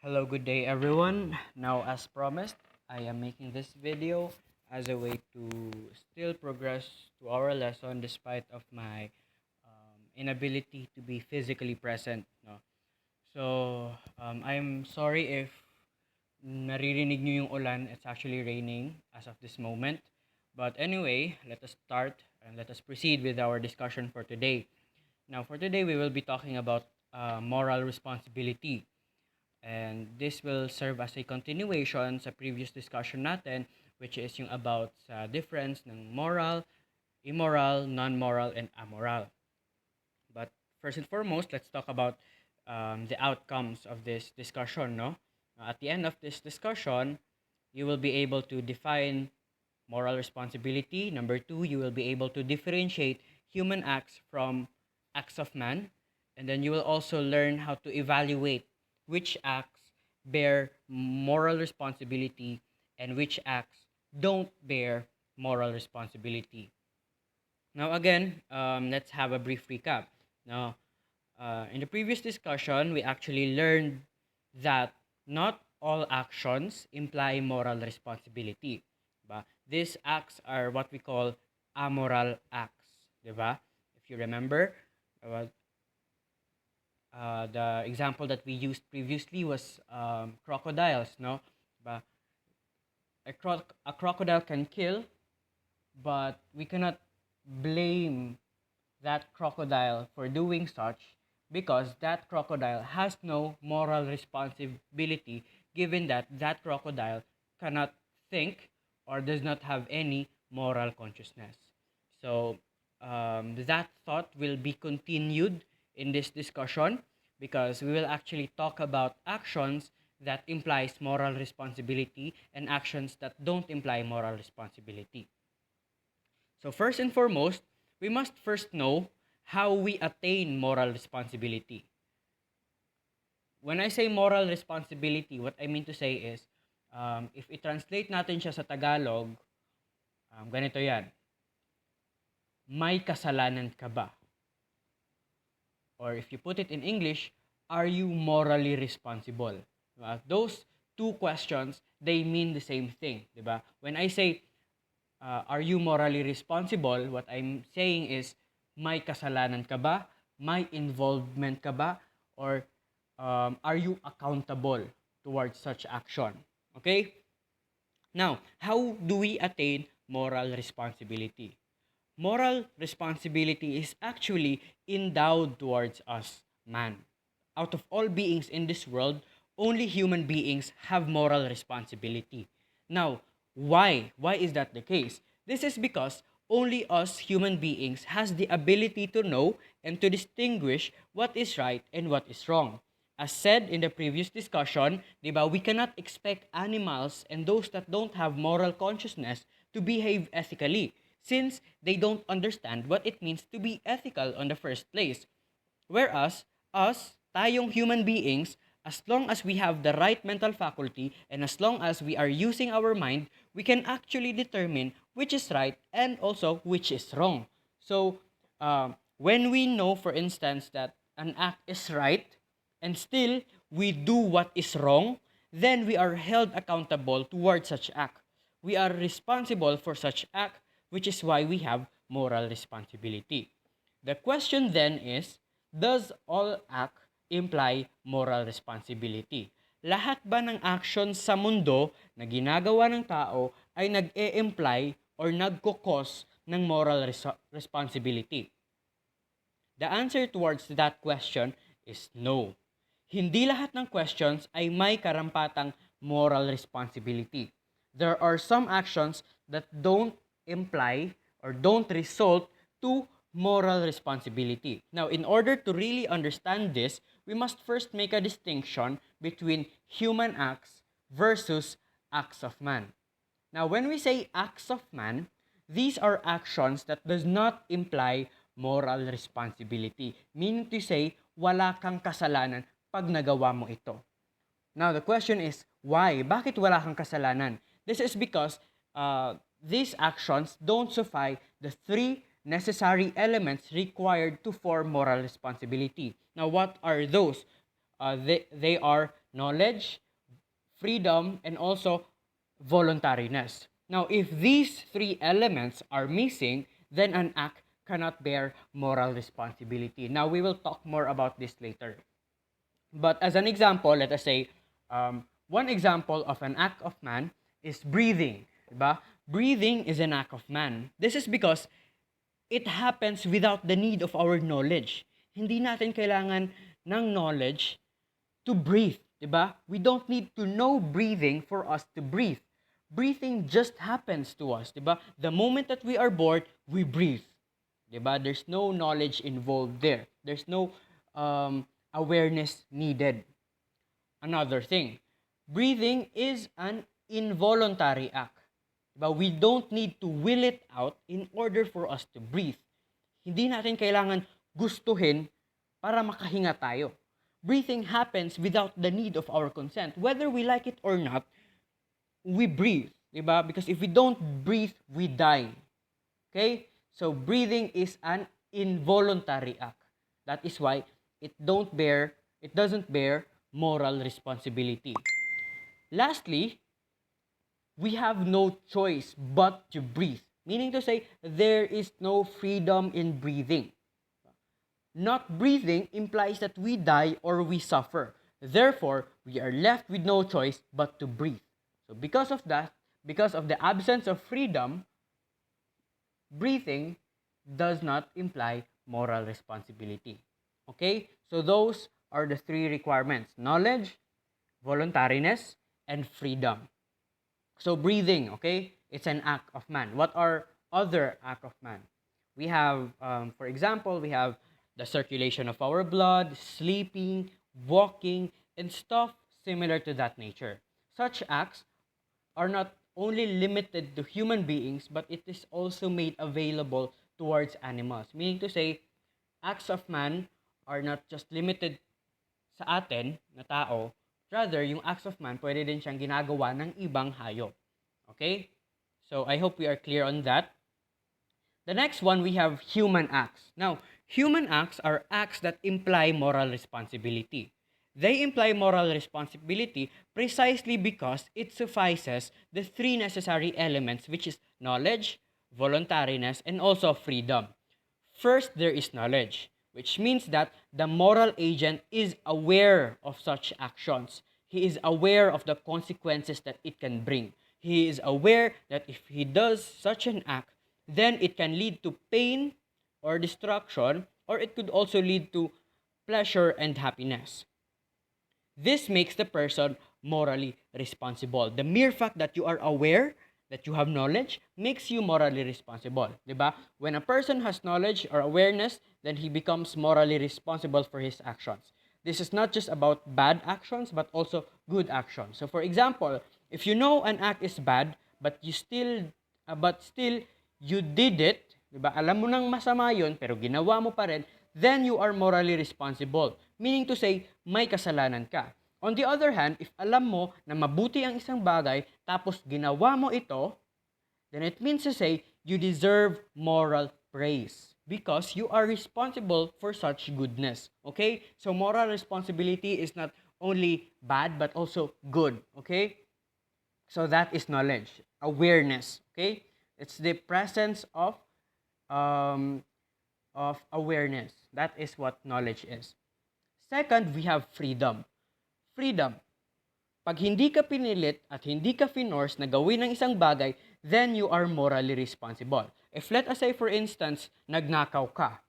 Hello, good day everyone. Now, as promised, I am making this video as a way to still progress to our lesson despite of my inability to be physically present. No? So, I'm sorry if naririnig nyo yung ulan. It's actually raining as of this moment. But anyway, let us start and let us proceed with our discussion for today. Now, for today, we will be talking about moral responsibility. And this will serve as a continuation sa previous discussion natin, which is yung about sa difference ng moral, immoral, non-moral, and amoral. But first and foremost, let's talk about the outcomes of this discussion. No? At the end of this discussion, you will be able to define moral responsibility. Number two, you will be able to differentiate human acts from acts of man. And then you will also learn how to evaluate which acts bear moral responsibility and which acts don't bear moral responsibility. Now, again, let's have a brief recap. Now, in the previous discussion, we actually learned that not all actions imply moral responsibility. Diba? These acts are what we call amoral acts. Diba? If you remember, uh, the example that we used previously was crocodiles. No? Diba? A crocodile can kill, but we cannot blame that crocodile for doing such because that crocodile has no moral responsibility given that that crocodile cannot think or does not have any moral consciousness. So that thought will be continued in this discussion because we will actually talk about actions that implies moral responsibility and actions that don't imply moral responsibility. So first and foremost, we must first know how we attain moral responsibility. When I say moral responsibility, what I mean to say is, if i-translate natin siya sa Tagalog, ganito yan. May kasalanan ka ba? Or if you put it in English, are you morally responsible? Those two questions, they mean the same thing. Diba? When I say, are you morally responsible? What I'm saying is, may kasalanan ka ba? May involvement ka ba? Or are you accountable towards such action? Okay? Now, how do we attain moral responsibility? Moral responsibility is actually endowed towards us, man. Out of all beings in this world, only human beings have moral responsibility. Now, why? Why is that the case? This is because only us human beings has the ability to know and to distinguish what is right and what is wrong. As said in the previous discussion, diba, we cannot expect animals and those that don't have moral consciousness to behave ethically since they don't understand what it means to be ethical on the first place. Whereas, us, tayong human beings, as long as we have the right mental faculty and as long as we are using our mind, we can actually determine which is right and also which is wrong. So, when we know, for instance, that an act is right and still we do what is wrong, then we are held accountable towards such act. We are responsible for such act, which is why we have moral responsibility. The question then is, does all act imply moral responsibility? Lahat ba ng actions sa mundo na ginagawa ng tao ay nag-e-imply or nagko-cause ng moral responsibility? The answer towards that question is no. Hindi lahat ng questions ay may karampatang moral responsibility. There are some actions that don't imply or don't result to moral responsibility. Now, in order to really understand this, we must first make a distinction between human acts versus acts of man. Now, when we say acts of man, these are actions that does not imply moral responsibility. Meaning to say, wala kang kasalanan pag nagawa mo ito. Now, the question is, why? Bakit wala kang kasalanan? This is because these actions don't suffice the three necessary elements required to form moral responsibility. Now, what are those? They are knowledge, freedom, and also voluntariness. Now, if these three elements are missing, then an act cannot bear moral responsibility. Now, we will talk more about this later. But as an example, let us say, one example of an act of man is breathing. Diba? Breathing is an act of man. This is because it happens without the need of our knowledge. Hindi natin kailangan ng knowledge to breathe. Diba? We don't need to know breathing for us to breathe. Breathing just happens to us. Diba? The moment that we are bored, we breathe. Diba? There's no knowledge involved there. There's no awareness needed. Another thing, breathing is an involuntary act. Diba? We don't need to will it out in order for us to breathe. Hindi natin kailangan gustuhin para makahinga tayo. Breathing happens without the need of our consent. Whether we like it or not, we breathe. Diba? Because if we don't breathe, we die. Okay? So breathing is an involuntary act. That is why it doesn't bear moral responsibility. Lastly, we have no choice but to breathe. Meaning to say, there is no freedom in breathing. Not breathing implies that we die or we suffer. Therefore, we are left with no choice but to breathe. So because of that, because of the absence of freedom, breathing does not imply moral responsibility. Okay? So those are the three requirements: knowledge, voluntariness, and freedom. So breathing, okay? It's an act of man. What are other acts of man? We have, for example, we have the circulation of our blood, sleeping, walking, and stuff similar to that nature. Such acts are not only limited to human beings, but it is also made available towards animals. Meaning to say, acts of man are not just limited sa atin na tao, rather, yung acts of man, pwede din siyang ginagawa ng ibang hayop. Okay? So, I hope we are clear on that. The next one, we have human acts. Now, human acts are acts that imply moral responsibility. They imply moral responsibility precisely because it suffices the three necessary elements, which is knowledge, voluntariness, and also freedom. First, there is knowledge, which means that the moral agent is aware of such actions. He is aware of the consequences that it can bring. He is aware that if he does such an act, then it can lead to pain or destruction, or it could also lead to pleasure and happiness. This makes the person morally responsible. The mere fact that you are aware, that you have knowledge, makes you morally responsible. Diba? When a person has knowledge or awareness, then he becomes morally responsible for his actions. This is not just about bad actions, but also good actions. So for example, if you know an act is bad, but still you did it, diba? Alam mo nang masama yun, pero ginawa mo pa rin, then you are morally responsible. Meaning to say, may kasalanan ka. On the other hand, if alam mo na mabuti ang isang bagay, tapos ginawa mo ito, then it means to say, you deserve moral praise because you are responsible for such goodness. Okay? So moral responsibility is not only bad, but also good. Okay? So that is knowledge, awareness. Okay? It's the presence of awareness. That is what knowledge is. Second, we have freedom. Freedom. Pag hindi ka pinilit at hindi ka finorce na gawin ng isang bagay, then you are morally responsible. If let us say for instance, nagnakaw ka.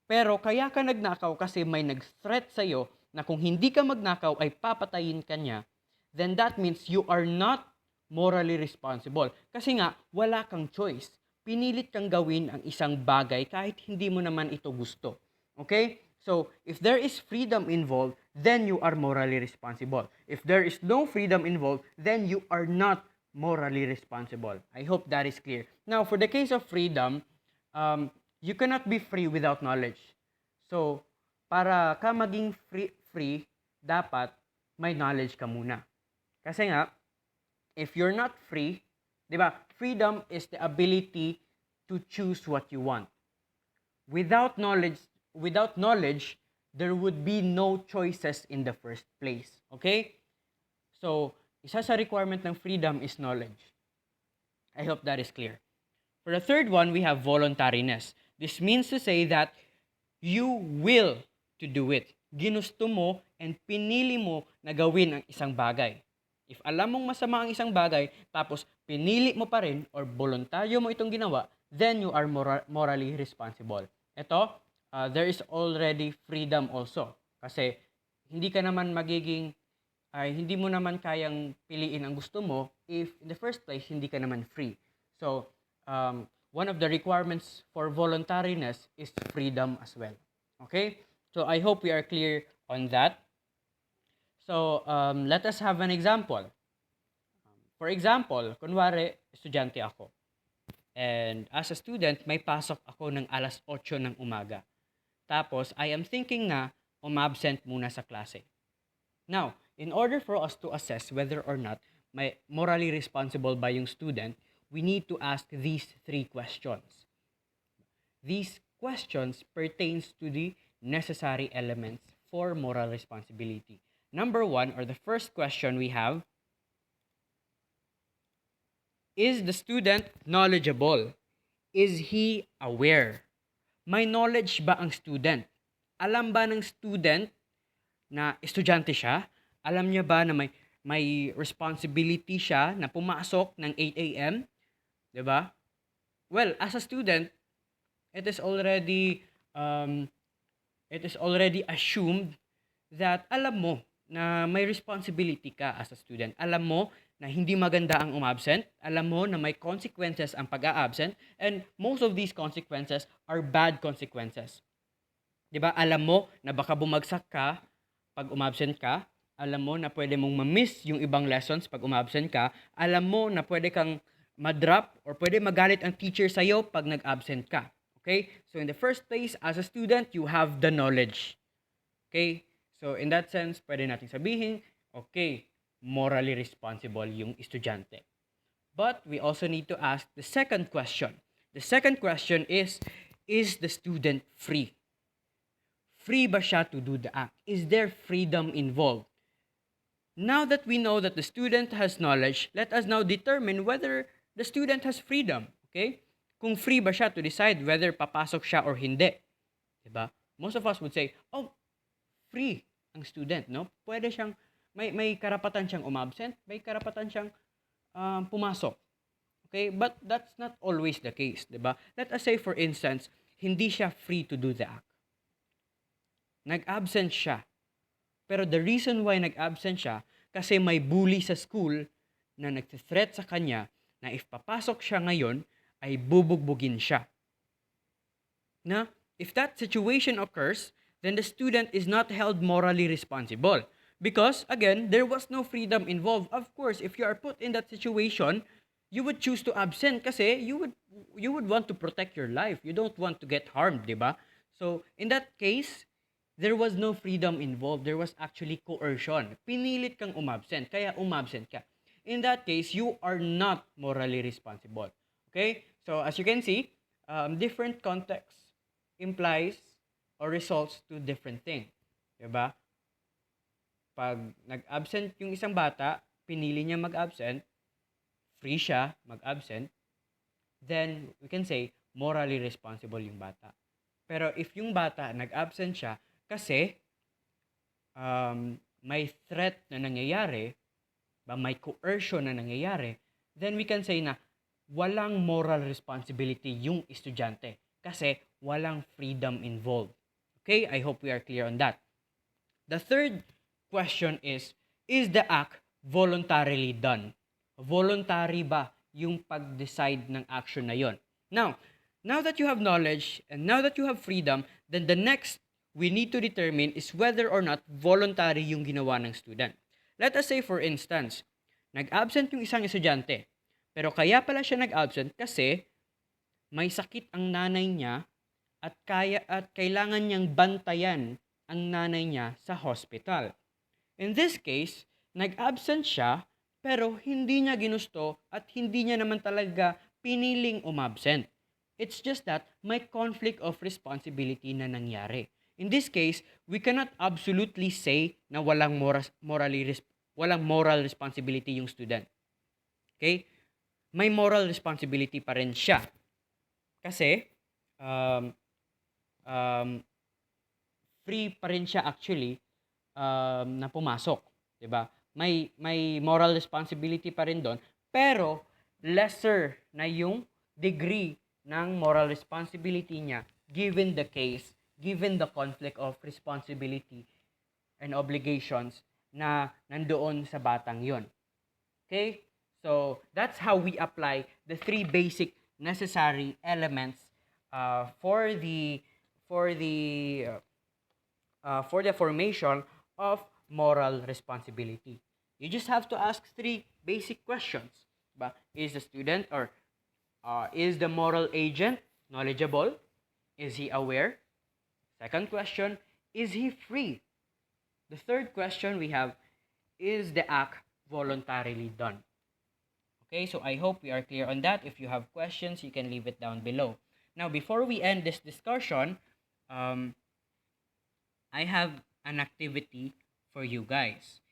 Pero kaya ka nagnakaw kasi may nag-threat sa'yo na kung hindi ka magnakaw ay papatayin ka niya, then that means you are not morally responsible. Kasi nga, wala kang choice. Pinilit kang gawin ang isang bagay kahit hindi mo naman ito gusto. Okay? So, if there is freedom involved, then you are morally responsible. If there is no freedom involved, then you are not morally responsible. I hope that is clear. Now, for the case of freedom, you cannot be free without knowledge. So, para ka maging free, dapat may knowledge ka muna. Kasi nga, if you're not free, di ba? Freedom is the ability to choose what you want. Without knowledge, there would be no choices in the first place. Okay? So, isa sa requirement ng freedom is knowledge. I hope that is clear. For the third one, we have voluntariness. This means to say that you will to do it. Ginusto mo and pinili mo na gawin ang isang bagay. If alam mong masama ang isang bagay, tapos pinili mo pa rin or voluntaryo mo itong ginawa, then you are morally responsible. Ito, there is already freedom also. Kasi hindi ka naman magiging, hindi mo naman kayang piliin ang gusto mo if in the first place, hindi ka naman free. So, one of the requirements for voluntariness is freedom as well. Okay? So, I hope we are clear on that. So, let us have an example. For example, kunwari, estudyante ako. And as a student, may pasok ako ng alas 8 ng umaga. Tapos, I am thinking na umabsent muna sa klase. Now, in order for us to assess whether or not may morally responsible ba yung student, we need to ask these 3 questions. These questions pertains to the necessary elements for moral responsibility. Number 1, or the first question we have, is the student knowledgeable? Is he aware? May knowledge ba ang student? Alam ba ng student na estudyante siya? Alam niya ba na may responsibility siya na pumasok ng 8 a.m.? Diba? Well, as a student, it is already assumed that alam mo na may responsibility ka as a student. Alam mo na hindi maganda ang umabsent. Alam mo na may consequences ang pag-a-absent. And most of these consequences are bad consequences. Diba? Alam mo na baka bumagsak ka pag umabsent ka. Alam mo na pwede mong ma-miss yung ibang lessons pag umabsent ka. Alam mo na pwede kang ma-drop or pwede magalit ang teacher sa'yo pag nag-absent ka. Okay? So in the first place, as a student, you have the knowledge. Okay? So in that sense, pwede natin sabihin, okay, morally responsible yung estudyante. But we also need to ask the second question. The second question is the student free? Free ba siya to do the act? Is there freedom involved? Now that we know that the student has knowledge, let us now determine whether the student has freedom. Okay? Kung free ba siya to decide whether papasok siya or hindi. Diba? Most of us would say, oh, free ang student, no? Pwede siyang, may karapatan siyang umabsent, may karapatan siyang pumasok. Okay? But that's not always the case, diba? Let us say, for instance, hindi siya free to do the act. Nag-absent siya. Pero the reason why nag-absent siya, kasi may bully sa school na nag-threat sa kanya na if papasok siya ngayon, ay bubugbugin siya. Na, if that situation occurs, then the student is not held morally responsible. Because, again, there was no freedom involved. Of course, if you are put in that situation, you would choose to absent kasi you would want to protect your life. You don't want to get harmed, di ba? So, in that case, there was no freedom involved. There was actually coercion. Pinilit kang umabsent, kaya umabsent ka. In that case, you are not morally responsible. Okay? So, as you can see, different context implies or results to different thing. Diba? Pag nag-absent yung isang bata, pinili niya mag-absent, free siya mag-absent, then we can say morally responsible yung bata. Pero if yung bata nag-absent siya kasi may threat na nangyayari, may coercion na nangyayari, then we can say na walang moral responsibility yung estudyante kasi walang freedom involved. Okay? I hope we are clear on that. The third question is the act voluntarily done? Voluntary ba yung pag-decide ng action na yon? Now that you have knowledge and now that you have freedom, then the next we need to determine is whether or not voluntary yung ginawa ng student. Let us say, for instance, nag-absent yung isang estudyante, pero kaya pala siya nag-absent kasi may sakit ang nanay niya at kailangan niyang bantayan ang nanay niya sa hospital. In this case, nag-absent siya pero hindi niya ginusto at hindi niya naman talaga piniling umabsent. It's just that may conflict of responsibility na nangyari. In this case, we cannot absolutely say na walang walang moral responsibility yung student. Okay? May moral responsibility pa rin siya. Kasi, um, um, free pa rin siya actually na pumasok, 'di ba? May moral responsibility pa rin doon, pero lesser na yung degree ng moral responsibility niya given the case, given the conflict of responsibility and obligations na nandoon sa batang 'yon. Okay? So, that's how we apply the three basic necessary elements for the formation of moral responsibility. You just have to ask three basic questions. Ba? Is the student or is the moral agent knowledgeable? Is he aware? Second question, is he free? The third question we have, is the act voluntarily done? Okay, so I hope we are clear on that. If you have questions, you can leave it down below. Now, before we end this discussion, I have an activity for you guys.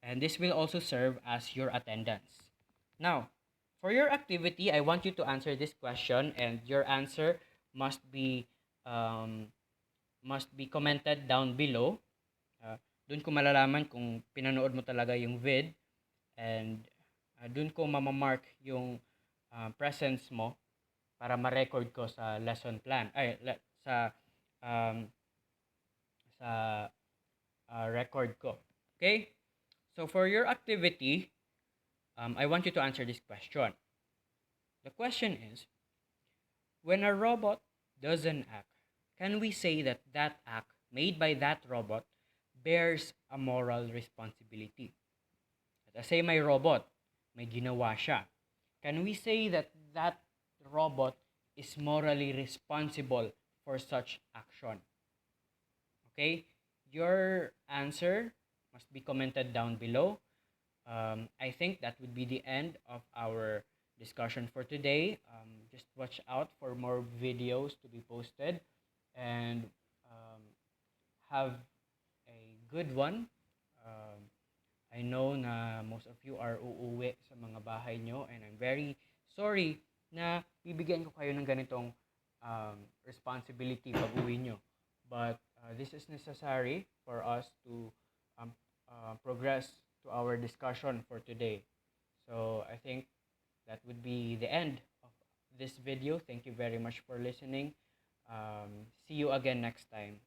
And this will also serve as your attendance. Now, for your activity, I want you to answer this question, and your answer must be commented down below. Doon ko malalaman kung pinanood mo talaga yung vid, and doon ko mamamark yung presence mo para ma-record ko sa lesson plan sa record ko. Okay? So for your activity, I want you to answer this question. The question is, when a robot does an act, can we say that that act made by that robot bears a moral responsibility? Let us say may robot, may ginawa siya. Can we say that that robot is morally responsible for such action? Okay? Your answer must be commented down below. I think that would be the end of our discussion for today. Just watch out for more videos to be posted, and have a good one. I know na most of you are uuwi sa mga bahay nyo, and I'm very sorry na bibigyan ko kayo ng ganitong responsibility pag uwi nyo. But this is necessary for us to progress to our discussion for today. So I think that would be the end of this video. Thank you very much for listening. See you again next time.